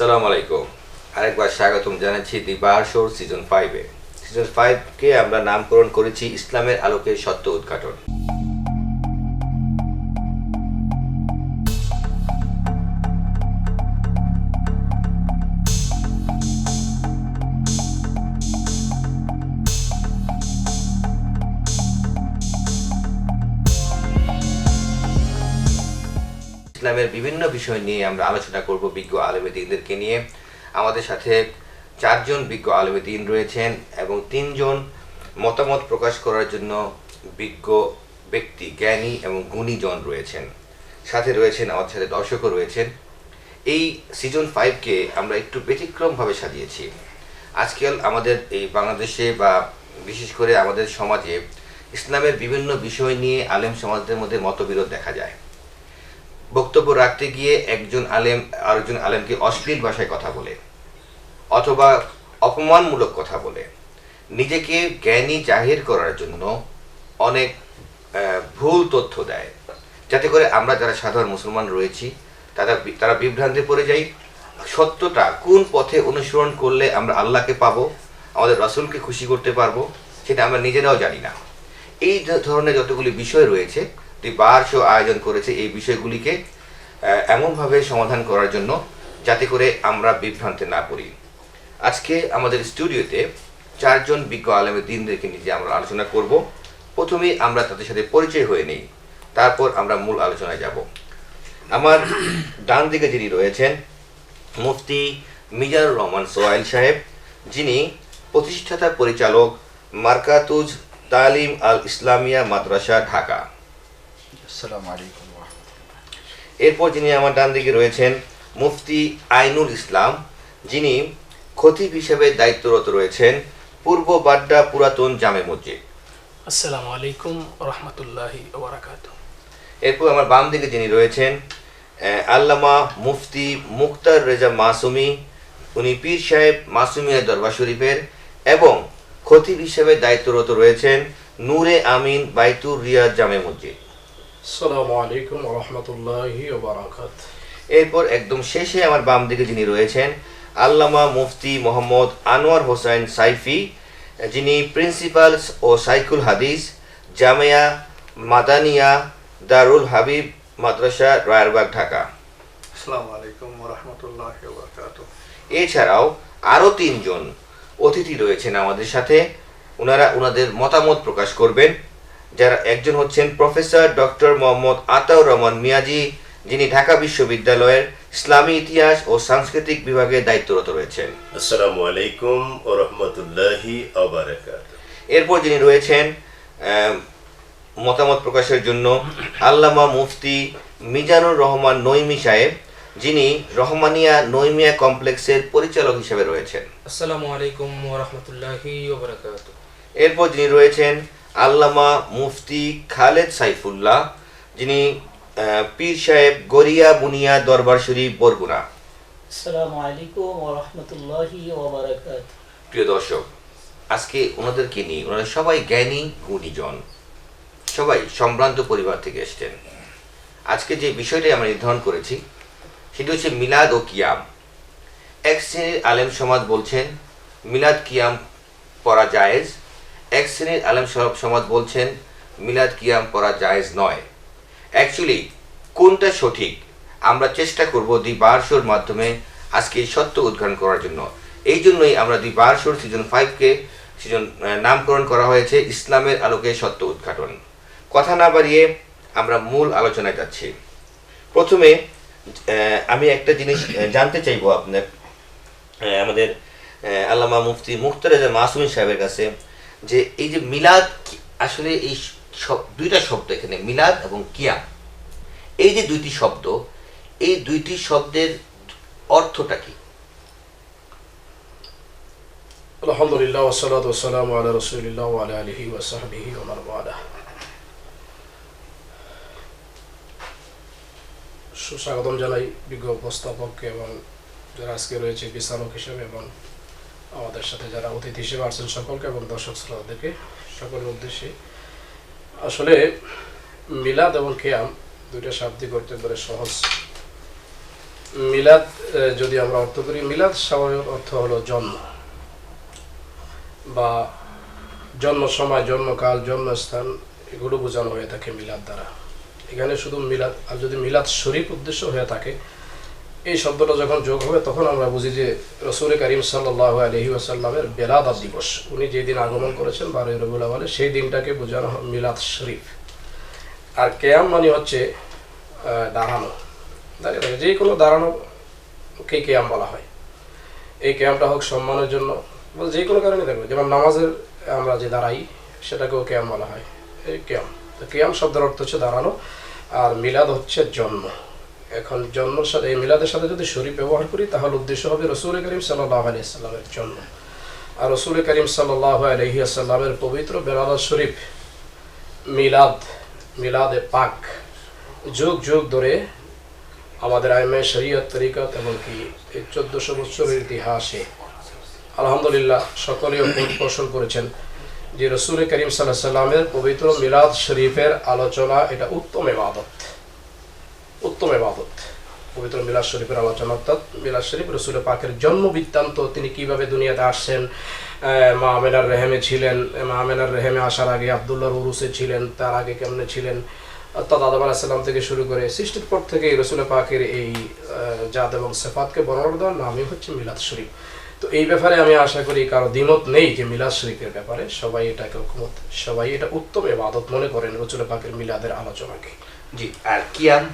আসসালামু আলাইকুম। আরেকবার স্বাগতম জানাচ্ছি দি বার শোর সিজন 5 এ। সিজন 5 কে আমরা নামকরণ করেছি ইসলামের আলোকে সত্য উদ্ঘাটন। ইসলামের বিভিন্ন বিষয় নিয়ে আমরা আলোচনা করব বিজ্ঞ আলেমে দ্বীনদেরকে নিয়ে। আমাদের সাথে 4 জন বিজ্ঞ আলেমে দ্বীন রয়েছেন এবং 3 জন মতামত প্রকাশ করার জন্য বিজ্ঞ ব্যক্তি, জ্ঞানী এবং গুণীজন রয়েছেন। সাথে রয়েছেন আমাদের সাথে দর্শকও রয়েছেন। এই সিজন 5 কে আমরা একটু ব্যতিক্রমভাবে সাজিয়েছি। আজকাল আমাদের এই বাংলাদেশে বা বিশেষ করে আমাদের সমাজে ইসলামের বিভিন্ন বিষয় নিয়ে আলেম সমাজদের মধ্যে মতবিরোধ দেখা যায়। বক্তব্য রাখতে গিয়ে একজন আলেম আরেকজন আলেমকে অশ্লীল ভাষায় কথা বলে অথবা অপমানমূলক কথা বলে নিজেকে জ্ঞানী জাহির করার জন্য অনেক ভুল তথ্য দেয়, যাতে করে আমরা যারা সাধারণ মুসলমান রয়েছি তারা বিভ্রান্তে পড়ে যাই। সত্যটা কোন পথে অনুসরণ করলে আমরা আল্লাহকে পাবো, আমাদের রাসূলকে খুশি করতে পারবো, সেটা আমরা নিজেরাও জানি না। এই ধরনের যতগুলি বিষয় রয়েছে, দি বার শো আয়োজন করেছে এই বিষয়গুলিকে এমনভাবে সমাধান করার জন্য যাতে করে আমরা বিভ্রান্তে না পড়ি। আজকে আমাদের স্টুডিওতে 4 জন বিজ্ঞ আলেমের দ্বীনদেরকে নিয়ে আমরা আলোচনা করব। প্রথমেই আমরা তাদের সাথে পরিচয় হয়ে নেই, তারপর আমরা মূল আলোচনায় যাব। আমার ডান দিকে যিনি রয়েছেন মুফতি মিজানুর রহমান সোহাইল সাহেব, যিনি প্রতিষ্ঠাতা পরিচালক মারকাতুজ তালিম আল ইসলামিয়া মাদ্রাসা, ঢাকা। আসসালামু আলাইকুম। এরপর যিনি আমার ডান দিকে রয়েছেন মুফতি আইনুল ইসলাম, যিনি খতিব হিসেবে দায়িত্বরত রয়েছেন পূর্ব বাড্ডা পুরাতন জামে মসজিদ। আসসালামু আলাইকুম রহমতুল্লাহি ওয়া বারাকাতুহু। এরপর আমার বাম দিকে যিনি রয়েছেন আল্লামা মুফতি মুক্তার রেজা মাসুমি, উনি পীর সাহেব মাসুমিয়া দরবার শরীফের এবং খতিব হিসেবে দায়িত্বরত রয়েছেন নূরে আমিন বাইতুর রিয়াদ জামে মসজিদ। আসসালামু আলাইকুম রহমতুল্লাহি ওয়া বারাকাতুহু। এরপর একদম শেষে আমার বাম দিকে যিনি রয়েছেন আল্লামা মুফতি মোহাম্মদ আনোয়ার হোসেন সাইফি, যিনি প্রিন্সিপাল ও সাইকুল হাদিস জামিয়া মাদানিয়া দারুল হাবিব মাদ্রাসা, রায়েরবাগ, ঢাকা। আসসালামু আলাইকুম ওয়া রাহমাতুল্লাহি ওয়া বারাকাতুহু। এছাড়াও আরও 3 জন অতিথি রয়েছেন আমাদের সাথে, ওনাদের মতামত প্রকাশ করবেন। যারা একজন হচ্ছেন প্রফেসর ডক্টর মোহাম্মদ আতাউর রহমান মিয়াজি, যিনি ঢাকা বিশ্ববিদ্যালয়ের ইসলামী ইতিহাস ও সাংস্কৃতিক বিভাগে দায়িত্বরত রয়েছেন। আসসালামু আলাইকুম ওয়া রাহমাতুল্লাহি ওয়া বারাকাতুহু। এরপর যিনি রয়েছেন মতামত প্রকাশের জন্য আল্লামা মুফতি মিজানুর রহমান নইমি সাহেব, যিনি রহমানিয়া নইমিয়া কমপ্লেক্সের পরিচালক হিসেবে রয়েছেন। আসসালামু আলাইকুম ওয়া রাহমাতুল্লাহি ওয়া বারাকাতুহু। এরপর যিনি রয়েছেন আল্লামা মুফতি খালেদ সাইফুল্লাহ, যিনি পীর সাহেব গড়িয়া বুনিয়া দরবার শরীফ, বরগুনা। আসসালামু আলাইকুম ওয়া রাহমাতুল্লাহি ওয়া বারাকাতুহু। প্রিয় দর্শক, আজকে ওনাদেরকে নিয়ে, ওনারা সবাই জ্ঞানী গুণীজন, সবাই সম্ভ্রান্ত পরিবার থেকে এসেছেন। আজকে যে বিষয়টাই আমরা নির্ধারণ করেছি সেটি হচ্ছে মিলাদ ও কিয়াম। এক শ্রেণীর আলেম সমাজ বলছেন মিলাদ কিয়াম পড়া জায়েজ, এক শ্রেণীর আলেম সমাজ বলছেন মিলাদ কিয়াম পড়া জায়েজ নয়। অ্যাকচুয়ালি কোনটা সঠিক আমরা চেষ্টা করব দি বার শোর মাধ্যমে আজকে সত্য উদ্ঘাটন করার জন্য। এই জন্যই আমরা দি বার শোর সিজন 5 কে নামকরণ করা হয়েছে ইসলামের আলোকে সত্য উদ্ঘাটন। কথা না বাড়িয়ে আমরা মূল আলোচনায় যাচ্ছি। প্রথমে আমি একটা জিনিস জানতে চাইবো আপনার আমাদের আল্লামা মুফতি মুক্তার রেজা মাসুমি সাহেবের কাছে, যে এই যে মিলাদ, আসলে এই দুইটা শব্দ এখানে মিলাদ এবং কিয়াম, এই যে দুইটি শব্দ, এই দুইটি শব্দের অর্থটা কি? আলহামদুলিল্লাহ ওয়া সলাতু ওয়া সালামু আলা রাসূলিল্লাহ ওয়া আলা আলিহি ওয়া সাহবিহি ওয়া মান ওয়ালা। সুস্বাগতম জানাই বিজ্ঞ উপস্থাপককে এবং যারা আজকে রয়েছে বিচারক হিসেবে এবং আমাদের সাথে যারা অতিথি হিসেবে আসছেন সকলকে এবং দর্শক শ্রোতাদেরকে সকলের উদ্দেশ্যে। আসলে মিলাদ এবং কিয়াম দুইটা শাব্দিক অর্থ করে সহজ। মিলাদ যদি আমরা অর্থ করি, মিলাদ স্বাভাবিক অর্থ হলো জন্ম বা জন্ম সময়, জন্মকাল, জন্মস্থান, এগুলো বোঝানো হয়ে থাকে মিলাদ দ্বারা। এখানে শুধু মিলাদ, আর যদি মিলাদ শরীফ উদ্দেশ্য হয়ে থাকে, এই শব্দটা যখন যোগ হবে তখন আমরা বুঝি যে রসুল করিম সাল্লাল্লাহু আলাইহি ওয়াসাল্লামের বেলাদাত দিবস, উনি যেদিন আগমন করেছেন 12 রবিউল আউয়ালে, সেই দিনটাকে বোঝানো হয় মিলাদ শরীফ। আর কিয়াম মানে হচ্ছে দাঁড়ানো, দাঁড়িয়ে থাকে, যে কোনো দাঁড়ানোকে কিয়াম বলা হয়। এই কিয়ামটা হোক সম্মানের জন্য, যে কোনো কারণে থাকবে, যেমন নামাজের আমরা যে দাঁড়াই সেটাকেও কিয়াম বলা হয়, এই কিয়াম। তো কিয়াম শব্দের অর্থ হচ্ছে দাঁড়ানো, আর মিলাদ হচ্ছে জন্ম। এখন জন্মের সাথে, এই মিলাদের সাথে যদি শরীফ ব্যবহার করি তাহলে উদ্দেশ্য হবে রসুল করিম সাল্লাল্লাহু আলাইহি ওয়াসাল্লামের জন্ম। আর রসুল করিম সাল্লাল্লাহু আলাইহি ওয়াসাল্লামের পবিত্র বেলাদাত শরীফ, মিলাদে পাক যুগ যুগ ধরে আমাদের আইমে শরীয়ত, তরিকত এবং কি এই 1400 বছরের ইতিহাসে আলহামদুলিল্লাহ সকলেও পোষণ করেছেন যে রসুল করিম সাল্লাল্লাহু আলাইহি ওয়াসাল্লামের পবিত্র মিলাদ শরীফের আলোচনা এটা উত্তম ইবাদত। পবিত্র মিলাদ শরীফের আলোচনা, অর্থাৎ মিলাদ শরীফ রসুল পাকের জন্ম বৃত্তান্ত, তিনি কিভাবে দুনিয়াতে আসছেন, মা আমেনার রেহেমে ছিলেন, মা আমেনার রেহেমে আসার আগে আব্দুল্লাহর উরুসে ছিলেন, তার আগে কেমনে ছিলেন, অর্থাৎ আদম আলাইহিস সালাম থেকে শুরু করে সৃষ্টির পর থেকে রসুল পাকের এই জাত এবং সিফাতকে বর্ণনা দেওয়ার নামই হচ্ছে মিলাদ শরীফ। তো এই ব্যাপারে আমি আশা করি কারো দ্বিমত নেই যে মিলাদ শরীফের ব্যাপারে সবাই এটাকে ঐকমত, সবাই এটা উত্তম ইবাদত মনে করেন রসুল পাকের মিলাদের আলোচনাকে। জি, আর কিয়াম?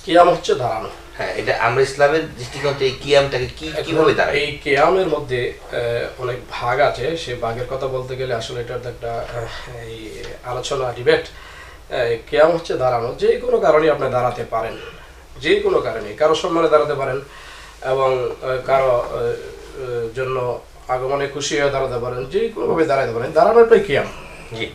কিয়াম হচ্ছে দাঁড়ানো। হ্যাঁ, এটা আমরা ইসলামের দৃষ্টিকোণ থেকে এই কিয়ামটাকে কিভাবে দাঁড়ায়? এই কিয়ামের মধ্যে অনেক ভাগ আছে, সেই ভাগের কথা বলতে গেলে আসলে এটার একটা এই আলোচনা, ডিবেট। কিয়াম হচ্ছে দাঁড়ানো, যে কোনো কারণে আপনি দাঁড়াতে পারেন, যে কোনো কারণে, কারো সম্মানে দাঁড়াতে পারেন এবং কারো জন্য আগমনে খুশি হয়ে দাঁড়াতে পারেন, যে কোনোভাবে দাঁড়াতে পারেন, দাঁড়ানোটাই কিয়াম।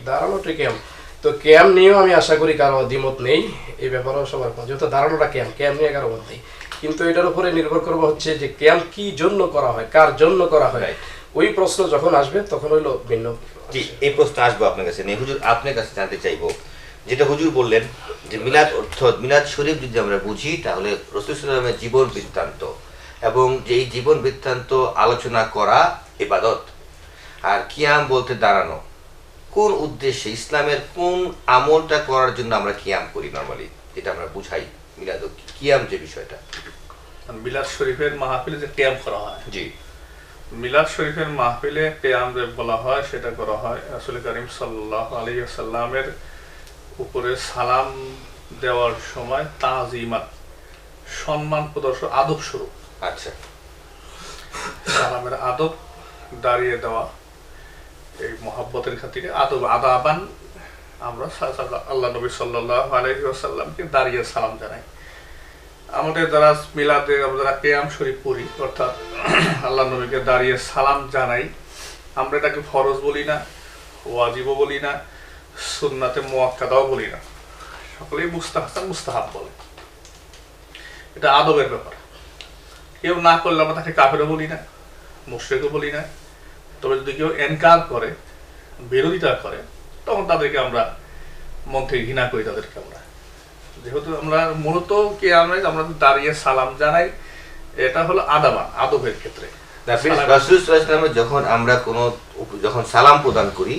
দাঁড়ানোটাই কিয়াম। তো কিয়াম নিয়েও আমি আশা করি কারো দ্বিমত নেই, এই ব্যাপারেও সবার, যেহেতু দাঁড়ানোটা কিয়াম নিয়ে কারো মত নেই। কিন্তু এটার উপরে নির্ভর করবো হচ্ছে যে কিয়াম কি জন্য করা হয়, কার জন্য করা হয়, ওই প্রশ্ন যখন আসবে তখন হইলো ভিন্ন। জি, এই প্রশ্ন আসবো আপনার কাছে নিয়ে। হুজুর, আপনার কাছে জানতে চাইবো, যেটা হুজুর বললেন যে মিলাদ অর্থাৎ মিলাদ শরীফ যদি আমরা বুঝি তাহলে রাসূল সাল্লাল্লাহু আলাইহি ওয়াসাল্লামের জীবন বৃত্তান্ত, এবং যেই জীবন বৃত্তান্ত আলোচনা করা ইবাদত। আর কিয়াম বলতে দাঁড়ানো, কোন উদ্দেশ্যে, ইসলামের কোন আমলটা করার জন্য আমরা কিয়াম করি নরমালি, যেটা আমরা বুঝাই মিলাদ কিয়াম যে বিষয়টা। মিলাদ শরীফের মাহফিলে যে কিয়াম করা হয়, জি, মিলাদ শরীফের মাহফিলে কিয়াম যে বলা হয় সেটা করা হয় রাসূল করিম সাল্লাল্লাহু আলাইহি ওয়াসাল্লামের উপরে সালাম দেওয়ার সময় তাজিমাত, সম্মান প্রদর্শন, আদব স্বরূপ। আচ্ছা, সালামের আদব, দাঁড়িয়ে দেওয়া, এই মহব্বতের খাতিরে আদাবান আমরা আল্লাহ নবী সাল্লাল্লাহু আলাইহি ওয়াসাল্লামকে দাঁড়িয়ে সালাম জানাই। আমাদের যারা মিলাদে আমরা কিয়াম শরীফ পড়ি, অর্থাৎ আল্লাহ নবীকে দাঁড়িয়ে সালাম জানাই, আমরা এটাকে ফরজ বলি না, ওয়াজিবও বলি না, সুন্নাতে মুআক্কাদাও বলি না, সকলেই মুস্তাহাব বলে। এটা আদবের ব্যাপার। কেউ না করলে আমরা তাকে কাফেরও বলি না, মুশরিকও বলি না। তবে যদি কেউ এনকার করে, বিরোধিতা করে, তখন তাদেরকে আমরা মন থেকে ঘৃণা করি তাদেরকে। আমরা যেহেতু আমরা মূলত আমরা দাঁড়িয়ে সালাম জানাই, এটা হলো আদবের ক্ষেত্রে। রাসূল সাল্লাল্লাহু আলাইহি ওয়াসাল্লাম যখন সালাম প্রদান করি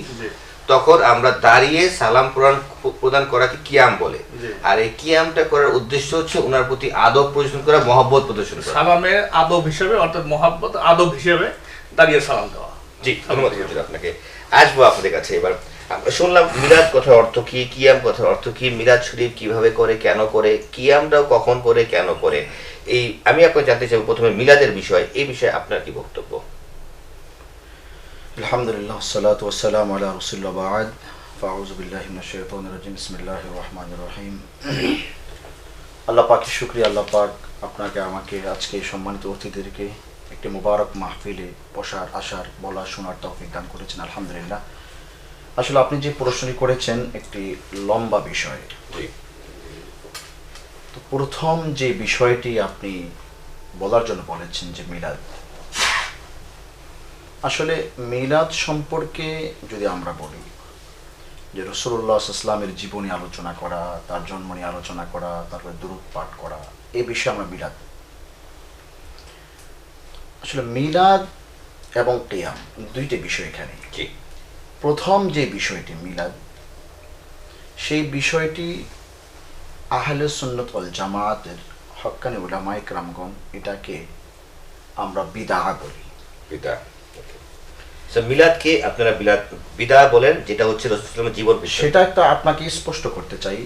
তখন আমরা দাঁড়িয়ে সালাম প্রদান করাকে কিয়াম বলে। আর এই কিয়ামটা করার উদ্দেশ্য হচ্ছে ওনার প্রতি আদব প্রদর্শন করা, মহব্বত প্রদর্শন করা। সালামের আদব হিসেবে, অর্থাৎ মহব্বত আদব হিসেবে দাঁড়িয়ে সালাম দেওয়া। জি, ধন্যবাদ হুজুর আপনাকে। আসবো আপনাদের কাছে এবার। আমরা শুনলাম মিলাদ কথার অর্থ কি, কিয়াম কথার অর্থ কি, মিলাদ শরীফ কিভাবে করে, কেন করে, কিয়ামটাও কখন করে, কেন করে। এই আমি আপনাকে জানতে চাইব প্রথমে মিলাদের বিষয়, এই বিষয়ে আপনার কি বক্তব্য? আলহামদুলিল্লাহ, সালাতু ওয়াসসালামু আলা রাসূলিল্লাহ, বা'দ, ফাউযু বিল্লাহি মিনাশ শাইতানির রাজিম, বিসমিল্লাহির রহমানির রহিম। আল্লাহ পাকের শুকরিয়া, আল্লাহ পাক আপনাকে, আমাকে, আজকে এই সম্মানিত অতিথিদেরকে একটি মুবারক মাহফিলে বসার, আসার, বলার, শোনার তৌফিক দান করেছেন, আলহামদুলিল্লাহ। আসলে আপনি যে প্রশ্নটি করেছেন একটি লম্বা বিষয়। তো প্রথম যে বিষয়টি আপনি বলার জন্য বলেছেন যে মিলাদ, আসলে মিলাদ সম্পর্কে যদি আমরা বলি যে রাসূলুল্লাহ সাল্লাল্লাহু আলাইহি ওয়াসাল্লামের জীবনী আলোচনা করা, তার জন্ম নিয়ে আলোচনা করা, তারপরে দুরূদ পাঠ করা, এই বিষয়ে আমরা মিলাদ আসলে মিলাদ এবং কিয়াম দুইটি বিষয় এখানে। জি। প্রথম যে বিষয়টি মিলাদ, সেই বিষয়টি আহলে সুন্নাত ওয়াল জামাতের হক্কানি উলামায়ে কেরামগণ এটাকে আমরা বিদআ বলি। বিদা। মিলাদকে আপনারা বিদা বলেন, যেটা হচ্ছে রাসূল সাল্লাল্লাহু আলাইহি ওয়াসাল্লামের জীবন বিষয়। সেটা একটা আপনাকে স্পষ্ট করতে চাই,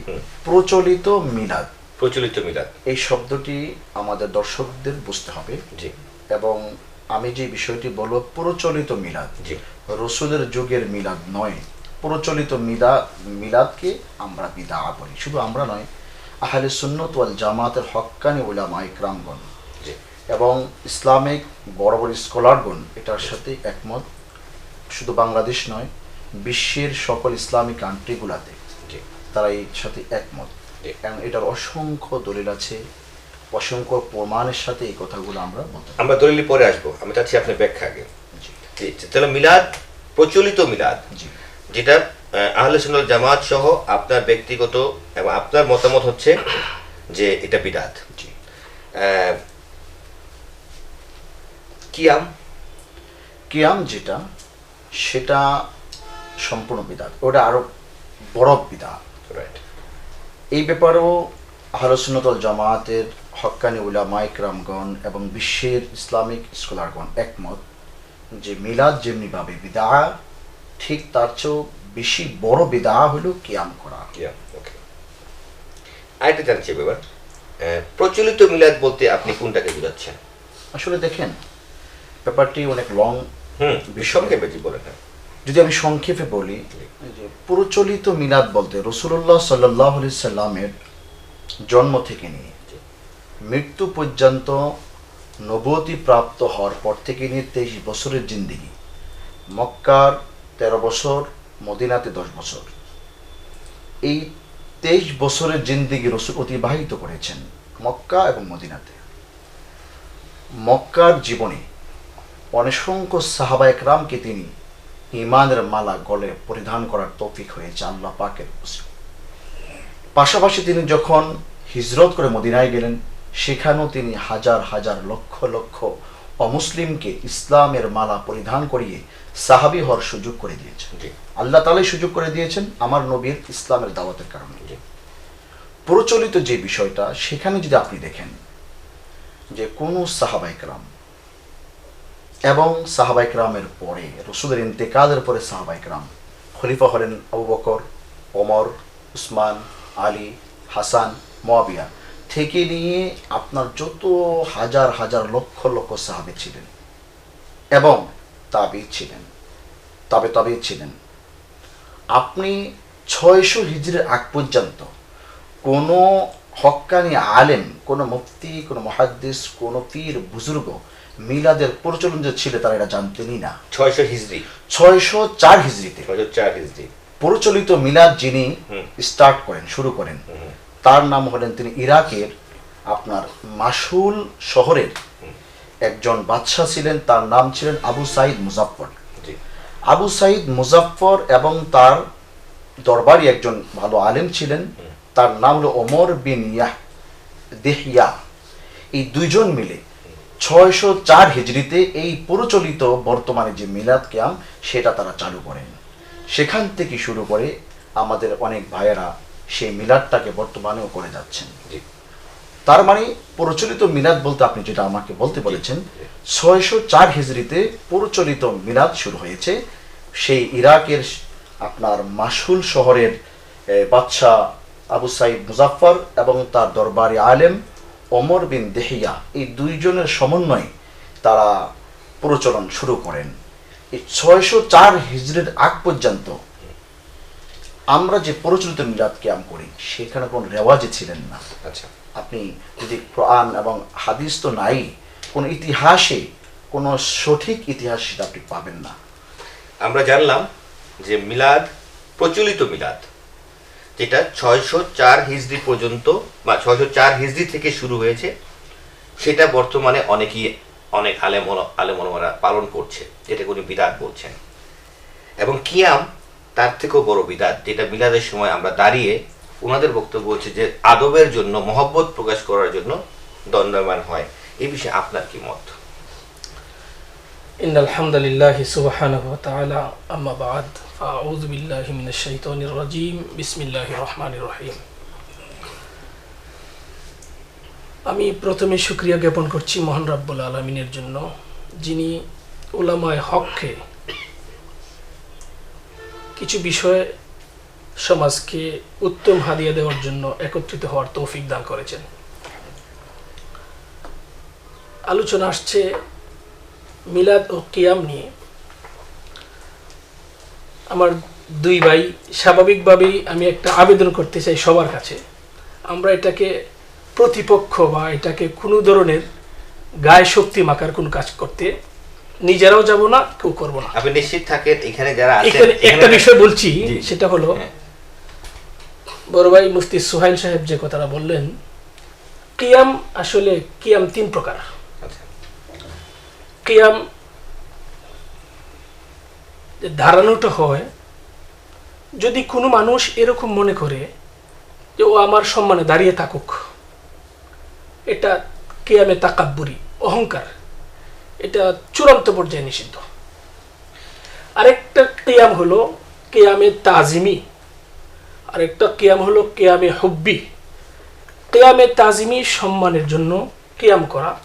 প্রচলিত মিলাদ, প্রচলিত মিলাদ এই শব্দটি আমাদের দর্শকদের বুঝতে হবে। জি এবং আমি যে বিষয়টি বলবো প্রচলিত মিলাদ, জি রসুলের যুগের মিলাদ নয়, প্রচলিত মিলাদকে আমরা বিদআ বলি। শুধু আমরা নয়, আহলে সুন্নাত ওয়াল জামাতের হক্কানি উলামায়ে কেরামগণ জি এবং ইসলামিক বড় বড় স্কলারগণ এটার সাথে একমত। শুধু বাংলাদেশ নয়, বিশ্বের সকল ইসলামিক কান্ট্রিগুলাতে জি তারা এর সাথে একমত। জি। এবং এটার অসংখ্য দলিল আছে, অসংখ্য প্রমাণের সাথে এই কথাগুলো আমরা বলতে পারি। আমরা দলিল পরে আসবো, আমি চাচ্ছি আপনি ব্যাখ্যা আগে। জি জি, তাহলে মিলাদ, প্রচলিত মিলাদ, জি যেটা আহলে সুন্নাত ওয়াল জামাত সহ আপনার ব্যক্তিগত এবং আপনার মতামত হচ্ছে যে এটা বিদআত। জি। কিয়াম কিয়াম যেটা, সেটা সম্পূর্ণ বিদআত, ওটা আরো বড় বিদআত। রাইট। এই ব্যাপারেও আহলে সুন্নাত ওয়াল জামাতের হক্কানি উলামায়ে কেরামগণ এবং বিশ্বের ইসলামিক স্কলারগণ একমত যে মিলাদ যেমনিভাবে বিদআ, ঠিক তার চেয়েও বেশি বড় বিদআ হলো কিয়াম করা। কিয়াম, ওকে। আরেকটা জানছি এবার, প্রচলিত মিলাদ বলতে আপনি কোনটাকে বোঝাচ্ছেন? আসলে দেখেন, ব্যাপারটি অনেক লং, সংক্ষেপে জি বলেন। যদি আমি সংক্ষেপে বলি, যে প্রচলিত মিলাদ বলতে রাসূলুল্লাহ সাল্লাল্লাহু আলাইহি সাল্লামের জন্ম থেকে নিয়ে মৃত্যু পর্যন্ত, নবুয়তি প্রাপ্ত হওয়ার পর থেকে নিয়ে 23 বছরের জিন্দেগি, মক্কার 13 বছর, মদিনাতে 10 বছর, এই 23 বছরের জিন্দেগি রাসূল অতিবাহিত করেছেন মক্কা এবং মদিনাতে। মক্কার জীবনে অসংখ্য সাহাবায়ে কেরামকে তিনি ঈমানের মালা গলে পরিধান করার তৌফিক হয়েছে আল্লাহ পাকের ওসিলায়। পাশাপাশি তিনি যখন হিজরত করে মদিনায় গেলেন, সেখানেও তিনি হাজার হাজার লক্ষ লক্ষ অমুসলিমকে ইসলামের মালা পরিধান করিয়ে সাহাবী হওয়ার সুযোগ করে দিয়েছেন। আল্লাহ তাআলাই সুযোগ করে দিয়েছেন আমার নবীর ইসলামের দাওয়াতের কারণে। প্রচলিত যে বিষয়টা, সেখানে যদি আপনি দেখেন যে কোন সাহাবায়ে কেরাম এবং সাহাবায়ে কেরামের পরে, রাসূলের ইন্তেকালের পরে সাহাবায়ে কেরাম, খলিফা হলেন আবু বকর, ওমর, উসমান, আলী, হাসান, মুয়াবিয়া থেকে নিয়ে আপনার যত হাজার হাজার লক্ষ লক্ষ সাহাবী ছিলেন এবং তাবিঈ ছিলেন, তাবিঈ ছিলেন, আপনি 600 হিজরির আগ পর্যন্ত কোনো হক্কানি আলেম, কোনো মুফতি, কোনো মুহাদ্দিস, কোনো পীর বুজুর্গ মিলাদের প্রচলন যে ছিল তারা এটা জানতেনই না। 600 হিজরি, 604 হিজরিতে 604 হিজরি প্রচলিত মিলাদ যিনি স্টার্ট করেন, শুরু করেন, তার নাম হলেন, তিনি ইরাকের আপনার মাসুল শহরের একজন বাদশাহ ছিলেন, তার নাম ছিলেন আবু সাইদ মুজাফফর। আবু সাইদ মুজাফফর এবং তার দরবারি একজন ভালো আলেম ছিলেন, তার নাম হলো ওমর বিন দেহিয়া। এই দুইজন মিলে 604 হিজরিতে এই প্রচলিত বর্তমানে যে মিলাদ কিয়াম, সেটা তারা চালু করেন। সেখান থেকে শুরু করে আমাদের অনেক ভাইয়েরা সেই মিলাদটাকে বর্তমানেও করে যাচ্ছেন। তার মানে প্রচলিত মিলাদ বলতে আপনি যেটা আমাকে বলতে বলেছেন, 604 হিজরিতে প্রচলিত মিলাদ শুরু হয়েছে। সেই ইরাকের আপনার মাসুল শহরের বাদশাহ আবু সাইদ মুজাফফর এবং তার দরবারি আলেম ওমর বিন দেহিয়া, এই দুইজনের সমন্বয়ে তারা প্রচলন শুরু করেন। এই 604 হিজরির আগ পর্যন্ত আমরা যে প্রচলিত মিলাদ কিয়াম করি, সেখানে কোনো রেওয়াজে ছিলেন না। আচ্ছা, আপনি যদি কোরআন এবং হাদিস তো নাই, কোন ইতিহাসে, কোন সঠিক ইতিহাস সেটা আপনি পাবেন না। আমরা জানলাম যে মিলাদ, প্রচলিত মিলাদ যেটা 604 হিজরি পর্যন্ত বা 604 হিজরি থেকে শুরু হয়েছে, সেটা বর্তমানে অনেক আলেম ওলামারা পালন করছে, যেটাকে উনি বিদআত বলছেন। এবং কিয়াম তার থেকেও বড় বিদআত, যেটা মিলাদের সময় আমরা দাঁড়িয়ে, ওনাদের বক্তব্য হচ্ছে যে আদবের জন্য, মহব্বত প্রকাশ করার জন্য দণ্ডায়মান হয়। এই বিষয়ে আপনার কি মত? إن الحمد لله سبحانه وتعالى أما بعد فأعوذ بالله من الشيطان الرجيم بسم الله الرحمن الرحيم আমি প্রথমে শুকরিয়া জ্ঞাপন করছি মহান রাব্বুল আলামিনের জন্য, যিনি উলামায়ে হককে কিছু বিষয়ে সমাজকে উত্তম হাদিয়া দেওয়ার জন্য একত্রিত হওয়ার তৌফিক দান করেছেন। আলোচনা আসছে মিলাদ ও কিয়াম নিয়ে। আমার দুই ভাই, স্বাভাবিকভাবেই আমি একটা আবেদন করতে চাই সবার কাছে, আমরা এটাকে প্রতিপক্ষ বা এটাকে কোনো ধরনের গায়ে শক্তি মাখার কোনো কাজ করতে নিজেরাও যাব না, কেউ করবো না। আপনি নিশ্চিত থাকেন এখানে যারা আছেন, এখানে একটা বিষয় বলছি, জি। সেটা হলো হ্যাঁ। বড় ভাই মুফতি সুহাইল সাহেব যে কথাটা বললেন, কিয়াম আসলে কিয়াম তিন প্রকার। আচ্ছা। কিয়াম যে ধারণাটা হয়, যদি কোনো মানুষ এরকম মনে করে যে ও আমার সম্মানে দাঁড়িয়ে থাকুক, এটা কিয়ামে তাকাব্বুরি, অহংকার, এটা চূড়ান্ত পর্যায়ে নিষিদ্ধ। আরেকটা কিয়াম হলো কিয়ামে তাজিমি, আরেকটা কিয়াম হলো কিয়ামে হুব্বি। কিয়ামে তাজিমি সম্মানের জন্য কিয়াম করা,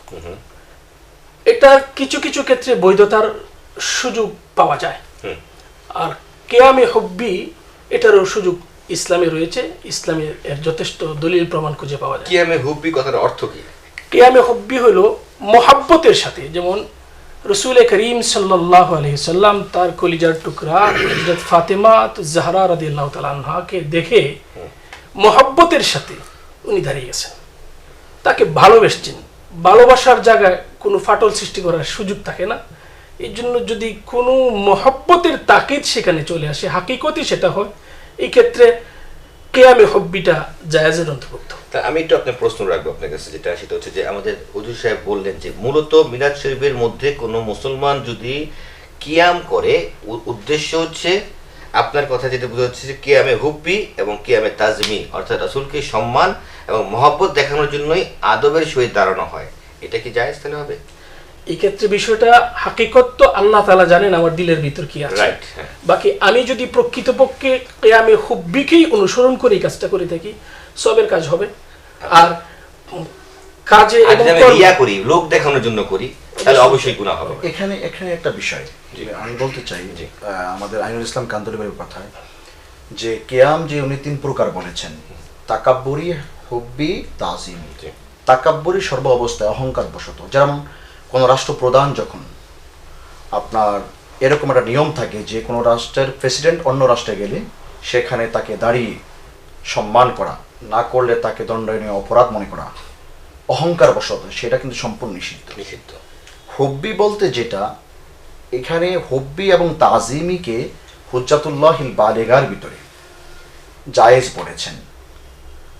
এটা কিছু কিছু ক্ষেত্রে বৈধতার সুযোগ পাওয়া যায়। আর কিয়ামে হুব্বি এটারও সুযোগ ইসলামে রয়েছে, ইসলামে এর যথেষ্ট দলিল প্রমাণ খুঁজে পাওয়া যায়। কিয়ামে হুব্বি কথার অর্থ কি? কিয়ামে হুব্বি হলো মহাব্বতের সাথে, যেমন রসুল করিম সাল্লাল্লাহু আলাইহি সাল্লাম তার কলিজার টুকরা হযরত ফাতেমা জাহরা রাদিয়াল্লাহু তাআলা আনহাকে দেখে মহাব্বতের সাথে উনি দাঁড়িয়ে গেছেন, তাকে ভালোবেসেছেন। ভালোবাসার জায়গায় কোনো ফাটল সৃষ্টি করার সুযোগ থাকে না। এই জন্য যদি কোনো মহব্বতের তাকিদ সেখানে চলে আসে, হাকিকতই সেটা হয়, এই ক্ষেত্রে কিয়ামে হুব্বিটা জায়েজের অন্তর্ভুক্ত। তা আমি একটু আপনার প্রশ্ন রাখবো আপনার কাছে, যেটা সেটা হচ্ছে যে আমাদের হুজুর সাহেব বললেন যে মূলত মিলাদ শরীফের মধ্যে কোনো মুসলমান যদি কিয়াম করে, উদ্দেশ্য হচ্ছে আপনার কথা যেটা বোঝা হচ্ছে যে কিয়ামে হুব্বি এবং কিয়ামে তাজমি, অর্থাৎ রাসূলকে সম্মান এবং মহব্বত দেখানোর জন্যই আদবের সহিত দাঁড়ানো হয়, এটা কি জায়েজ তাহলে হবে? এই ক্ষেত্রে বিষয়টা হাকিকত তো আল্লাহ তাআলা জানেন আমার দিলের ভিতর কি আছে। রাইট, হ্যাঁ। বাকি আমি যদি প্রকৃতপক্ষে কিয়ামে হুব্বিকেই অনুসরণ করে এই কাজটা করে থাকি, সবের কাজ হবে। আর কাজে আর এবং যদি আমি কর্মে- রিয়া করি, লোক দেখানোর জন্য করি, তাহলে অবশ্যই গুনাহ হবে। এখানে এখানে একটা বিষয় আমি বলতে চাই যে আমাদের আইনুল ইসলাম কান্দুলি ভাইয়ের কথায় যে কিয়াম যে উনি তিন প্রকার বলেছেন, তাকাব্বুরি, হুব্বি, তাজিমি। জি। তাকাব্বুরি সর্ব অবস্থায় অহংকার বশত, যেমন কোনো রাষ্ট্রপ্রধান যখন আপনার এরকম একটা নিয়ম থাকে যে কোনো রাষ্ট্রের প্রেসিডেন্ট অন্য রাষ্ট্রে গেলে সেখানে তাকে দাঁড়িয়ে সম্মান করা, না করলে তাকে দণ্ডনীয় অপরাধ মনে করা, অহংকার বশত, সেটা কিন্তু সম্পূর্ণ নিষিদ্ধ। নিষিদ্ধ। হুব্বি বলতে যেটা, এখানে হুব্বি এবং তাজিমিকে হুজ্জাতুল্লাহিল বালিগার ভিতরে জায়েজ বলেছেন।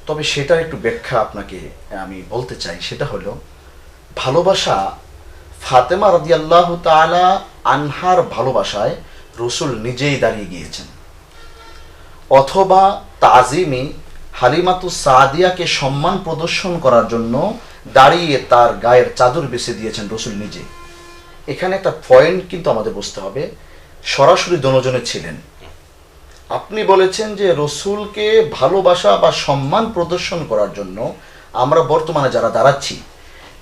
তবে সেটার একটু ব্যাখ্যা আপনাকে আমি বলতে চাই, সেটা হলো ভালোবাসা, ফাতেমা রাদিয়াল্লাহু তাআলা আনহার ভালোবাসায় রসুল নিজেই দাঁড়িয়ে গিয়েছেন, অথবা তাজিমি হালিমাতুস সাদিয়াকে সম্মান প্রদর্শন করার জন্য দাঁড়িয়ে তার গায়ের চাদর বেছে দিয়েছেন রসুল নিজে। এখানে একটা পয়েন্ট কিন্তু আমাদের বুঝতে হবে, সরাসরি দোনোজনে ছিলেন। আপনি বলেছেন যে রসুলকে ভালোবাসা বা সম্মান প্রদর্শন করার জন্য আমরা বর্তমানে যারা দাঁড়াচ্ছি,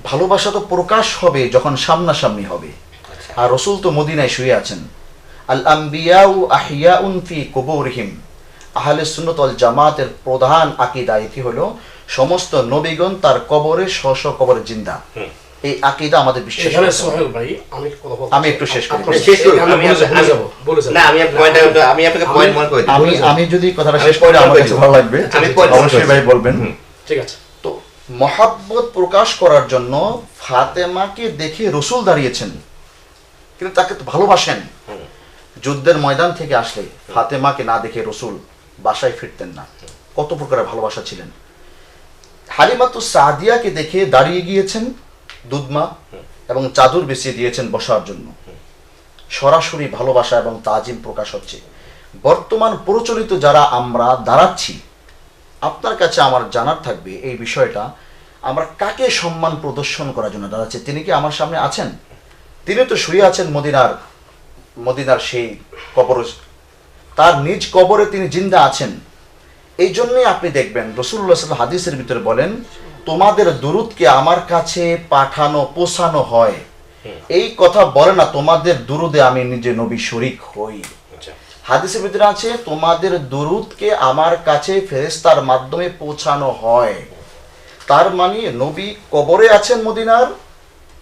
ভালোবাসা তো প্রকাশ হবে যখন সামনাসামনি হবে। আর রসুল তো মদিনায় শুয়ে আছেন। আল আম্বিয়াউ আহিয়াউন ফি কুবুরিহিম, আহলে সুন্নাত ওয়াল জামাতের প্রধান আকীদা এটি হলো সমস্ত নবীগণ তার কবরে স্ব স্ব কবরে জিন্দা। এই আকীদা আমাদের বিশ্বাস এখানে করতে হবে। সোহেল ভাই আমি কথা বলতে আমি একটু শেষ করি। আপনার- শেষ করুন। আমি আমি বলে যাবো, বলে যাবো। না, আমি আপনাকে পয়েন্ট মনে করে দিই। আমি যদি কথাটা আমি শেষ করি point আমার করে কাছে দিব। ভালো লাগবে, আমি point অবশ্যই করে ভাই দিব। বলবেন। ঠিক আছে। তো মহাব্বত প্রকাশ করার জন্য ফাতেমাকে দেখে রসুল দাঁড়িয়েছেন, কিন্তু তাকে তো ভালোবাসেন। যুদ্ধের ময়দান থেকে আসলে ফাতেমাকে না দেখে রসুল বাসায় ফিরতেন না। কত প্রকারের ভালোবাসা ছিলেন। হালিমাতুস সাদিয়াকে দেখে দাঁড়িয়ে গিয়েছেন দুধমা এবং চাদর বিছিয়ে দিয়েছেন বসার জন্য। সরাসরি ভালোবাসা এবং তাজিম প্রকাশ হচ্ছে। বর্তমান প্রচলিত যারা আমরা দাঁড়াচ্ছি, আপনার কাছে আমার জানার থাকবে এই বিষয়টা, আমরা কাকে সম্মান প্রদর্শন করার জন্য দাঁড়াচ্ছি? তিনি কি আমার সামনে আছেন? তিনি তো শুয়ে আছেন মদিনার সেই কবর, তার নিজ কবরে তিনি জিন্দা আছেন। এই জন্যই আপনি দেখবেন রাসূলুল্লাহ সাল্লাল্লাহু হাদিসের ভিতরে বলেন, তোমাদের দুরূদকে আমার কাছে পৌঁছানো হয়, এই কথা বলে না তোমাদের দুরুদে আমি নিজে নবী শরীক হই। হাদিসের ভিতরে আছে তোমাদের দুরুদকে আমার কাছে ফেরেশতার মাধ্যমে পৌঁছানো হয়। তার মানে নবী কবরে আছেন, মদিনার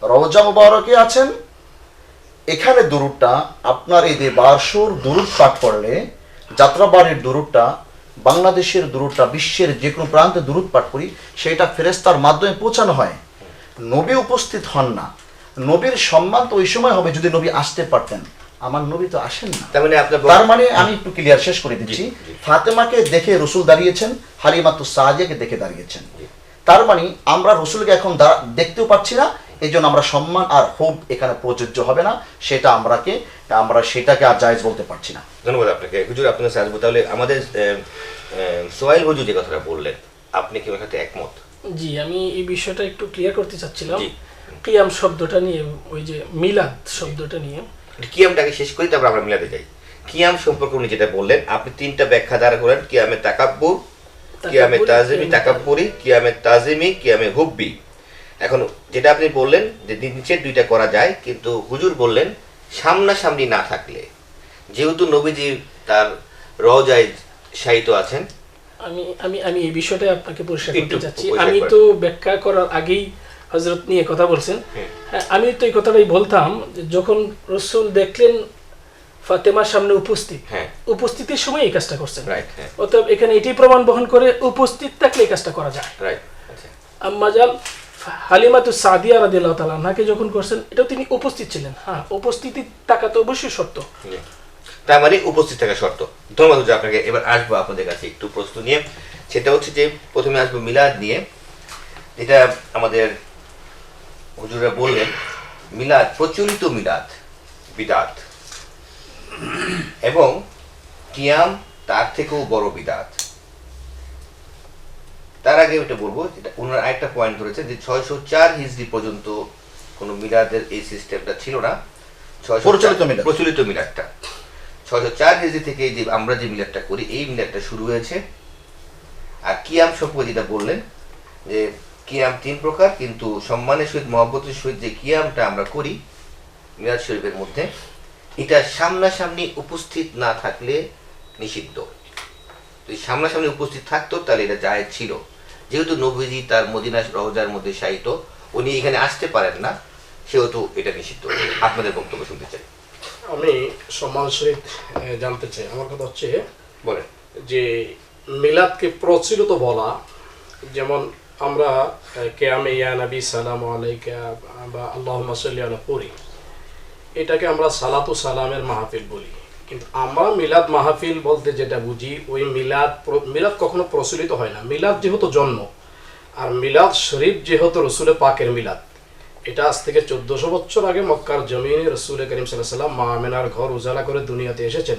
রওজা মুবারকে আছেন। এখানে দুরুদটা আপনার এই যে বারশুর দুরুদ পাঠ করলে, যাত্রাবাড়ির দুরুদটা, বাংলাদেশের দুরুদটা, বিশ্বের যে কোনো প্রান্তে দুরুদ পাঠ করি, সেটা ফেরেশতার মাধ্যমে পৌঁছানো হয়। নবী উপস্থিত হন না। নবীর সম্মান তো ওই সময় হবে যদি নবী আসতে পারতেন। আমার নবী তো আসেন না। তার মানে আমি একটু ক্লিয়ার শেষ করে দিচ্ছি, ফাতেমাকে দেখে রসুল দাঁড়িয়েছেন, হালিমাতুস সাদিয়াকে দেখে দাঁড়িয়েছেন। তার মানে আমরা রসুলকে এখন দেখতেও পাচ্ছি না, এই জন্য আমরা সম্মান আর হুব এখানে প্রযোজ্য হবে না, সেটা আমরা সেটাকে আর জায়েজ বলতে পারছি না। ধন্যবাদ আপনাকে হুজুর। আপনার কাছে আসবো। তাহলে আমাদের সোহেল হুজুর যে কথাটা বললেন, আপনি কি ওর সাথে একমত? জি, আমি এই বিষয়টা একটু ক্লিয়ার করতে চাচ্ছিলাম। কিয়াম শব্দটা নিয়ে, ওই যে মিলাদ শব্দটা নিয়ে, কিয়ামটাকে শেষ করি, তারপর আমরা মিলাদে যাই। কিয়াম সম্পর্কে উনি যেটা বললেন, আপনি তিনটা ব্যাখ্যা দ্বারা করেন: কিয়ামে তাকাব্বুর, কিয়ামে তাজিমি তাকাব্বুরি, কিয়ামে তাজিমি, কিয়ামে হুব্বি। এখন যেটা আপনি বললেন যে নিচের দুইটা করা যায়, কিন্তু হুজুর বললেন সামনাসামনি না থাকলে, যেহেতু নবীজি তার রওজায় শায়িত আছেন। আমি এই বিষয়টা আপনাকে পরিষ্কার করতে চাচ্ছি। আমি তো ব্যাখ্যা করার আগেই হযরত নিয়ে কথা বলছেন। হ্যাঁ, আমি তো এই কথাটাই বলতাম, যখন রাসূল দেখলেন ফাতেমার সামনে উপস্থিতির সময় এই কাজটা করছেন। অতএব এখানে এটাই প্রমাণ বহন করে উপস্থিত থাকলে এই কাজটা করা যায়। আম্মা জান হালিমাতুস সাদিয়া রাদিয়াল্লাহু তাআলা আনহাকে যখন করছেন, এটাও তিনি উপস্থিত ছিলেন। হ্যাঁ, উপস্থিতি থাকা তো অবশ্যই শর্ত। তার মানে উপস্থিত থাকা শর্ত। ধন্যবাদ হুজুর আপনাকে। এবার আসবো আপনাদের কাছে একটু প্রশ্ন নিয়ে। সেটা হচ্ছে যে প্রথমে আসবো মিলাদ নিয়ে, যেটা আমাদের হুজুররা বললেন মিলাদ, প্রচলিত মিলাদ বিদাত, এবং কিয়াম তার থেকেও বড় বিদাত। তার আগে এটা বলবো, যেটা ওনার আরেকটা পয়েন্ট ধরেছে যে 604 হিজরি পর্যন্ত কোনো মিলাদের এই সিস্টেমটা ছিল না। প্রচলিত মিলাদটা 604 হিজরি থেকে যে আমরা যে মিলাদটা করি, এই মিলাদটা শুরু হয়েছে। আর কিয়াম সম্পর্কে যেটা বললেন যে কিয়াম 3 প্রকার, কিন্তু সম্মানের সহিত মহব্বতের সহিত যে কিয়ামটা আমরা করি মিলাদ শরীফের মধ্যে, এটা সামনাসামনি উপস্থিত না থাকলে নিষিদ্ধ। যদি সামনাসামনি উপস্থিত থাকতো তাহলে এটা জায়েজ ছিল। যেহেতু নবীজি তার মদিনা রওজার মধ্যে শায়িত, উনি এখানে আসতে পারেন না, সেহেতু এটা নিষিদ্ধ। আপনাদের বক্তব্য শুনতে চাই। আমি সম্মান সহিত জানতে চাই, আমার কথা হচ্ছে বলেন যে মিলাদকে প্রচলিত বলা, যেমন আমরা কিয়ামে ইয়া নবী সালামু আলাইকা বা আল্লাহুম্মা সাল্লি আলা পড়ি, এটাকে আমরা সালাতু সালামের মাহফিল বলি। কিন্তু আমরা মিলাদ মাহফিল বলতে যেটা বুঝি, ওই মিলাদ কখনো প্রচলিত হয় না। মিলাদ যেহেতু জন্ম, আর মিলাদ শরীফ যেহেতু রসুলের পাকের মিলাদ, এটা আজ থেকে 1400 বছর আগে মক্কার জমিনে রসুল করিম সাল্লাল্লাহু আলাইহি ওয়াসাল্লাম মা আমিনার ঘর উজালা করে দুনিয়াতে এসেছেন।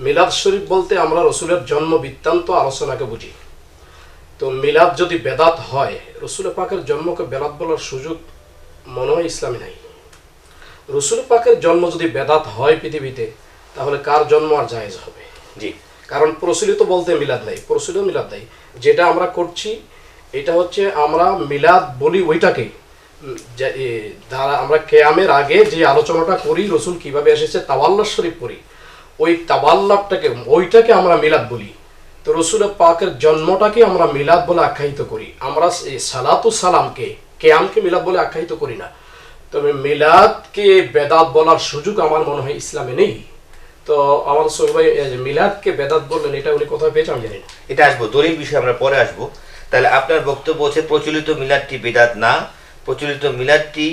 মিলাদ শরীফ বলতে আমরা রসুলের জন্ম বৃত্তান্ত আলোচনাকে বুঝি। তো মিলাদ যদি বেদাত হয়, রসুলের পাকের জন্মকে বেদাত বলার সুযোগ মনে হয় ইসলামে নাই। রসুলের পাকের জন্ম যদি বেদাত হয় পৃথিবীতে, তাহলে কার জন্ম আর জায়েজ হবে? জি, কারণ প্রচলিত বলতে মিলাদ নাই, প্রচলিত মিলাদ নাই। যেটা আমরা করছি এটা হচ্ছে আমরা মিলাদ বলি ওইটাকে, আমরা কিয়ামের আগে যে আলোচনাটা করি রসুল কিভাবে এসেছে, তাওয়াল্লাহ শরীফ পড়ি, ওই ওইটাকে আমরা মিলাদ বলি। তো রসুলের পাকের জন্মটাকে আমরা মিলাদ বলে আখ্যায়িত করি। আমরা এই সালাতু সালামকে, কিয়ামকে মিলাদ বলে আখ্যায়িত করি না। তবে মিলাদকে বেদাত বলার সুযোগ আমার মনে হয় ইসলামে নেই। তো আমার সবাই মিলাদকে বেদাত বললেন, এটা উনি কোথায় পেয়েছে আমি জানি না। এটা আসবো, দলিল বিষয়ে আমরা পরে আসবো। তাহলে আপনার বক্তব্য হচ্ছে প্রচলিত মিলাদটি বিদাত না, প্রচলিত মিলাদটি